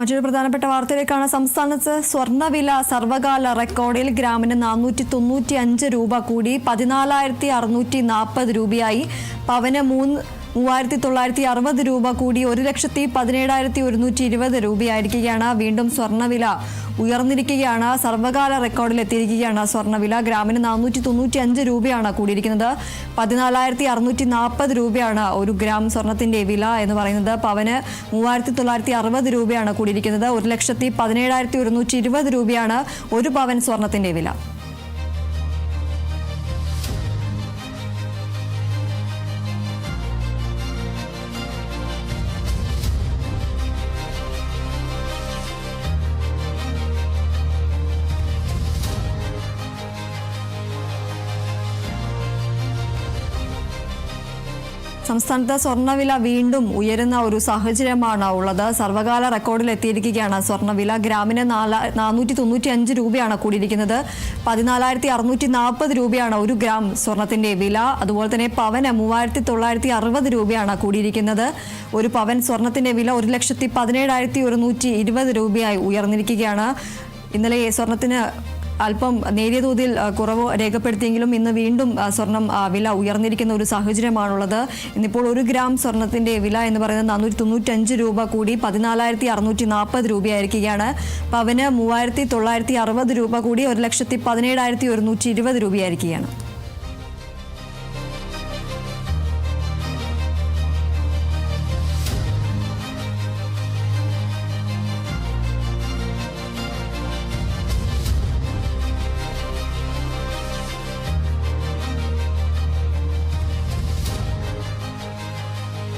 മറ്റൊരു പ്രധാനപ്പെട്ട വാർത്തയിലേക്കാണ്. സംസ്ഥാനത്ത് സ്വർണ്ണവില സർവകാല റെക്കോർഡിൽ ഗ്രാമിന് 495 രൂപ കൂടി 14,640 രൂപയായി. പവന് 3,960 രൂപ കൂടി 1,17,120 രൂപയായിരിക്കുകയാണ്. വീണ്ടും സ്വർണ്ണവില ഉയർന്നിരിക്കുകയാണ്. സർവകാല റെക്കോർഡിൽ എത്തിയിരിക്കുകയാണ് സ്വർണ്ണവില. ഗ്രാമിന് 495 രൂപയാണ് കൂടിയിരിക്കുന്നത്. 14,640 രൂപയാണ് ഒരു ഗ്രാം സ്വർണത്തിന്റെ വില എന്ന് പറയുന്നത്. പവന് 3,960 രൂപയാണ് കൂടിയിരിക്കുന്നത്. 1,17,120 രൂപയാണ് ഒരു പവൻ സ്വർണത്തിന്റെ വില. സംസ്ഥാനത്ത് സ്വർണ്ണവില വീണ്ടും ഉയരുന്ന ഒരു സാഹചര്യമാണ് ഉള്ളത്. സർവകാല റെക്കോർഡിൽ എത്തിയിരിക്കുകയാണ് സ്വർണ്ണവില. ഗ്രാമിന് 495 രൂപയാണ് കൂടിയിരിക്കുന്നത്. 14,640 രൂപയാണ് ഒരു ഗ്രാം സ്വർണത്തിന്റെ വില. അതുപോലെ തന്നെ പവന് 3,960 രൂപയാണ് കൂടിയിരിക്കുന്നത്. ഒരു പവൻ സ്വർണത്തിന്റെ വില 1,17,120 രൂപയായി ഉയർന്നിരിക്കുകയാണ്. ഇന്നലെ സ്വർണത്തിന് അല്പം നേരിയ തോതിൽ കുറവ് രേഖപ്പെടുത്തിയെങ്കിലും ഇന്ന് വീണ്ടും സ്വർണം വില ഉയർന്നിരിക്കുന്ന ഒരു സാഹചര്യമാണുള്ളത്. ഇന്നിപ്പോൾ ഒരു ഗ്രാം സ്വർണത്തിന്റെ വില എന്ന് പറയുന്നത് 495 രൂപ കൂടി 14,640 രൂപയായിരിക്കുകയാണ്. പവന് 3,960 രൂപ കൂടി 1,17,120 രൂപയായിരിക്കുകയാണ്.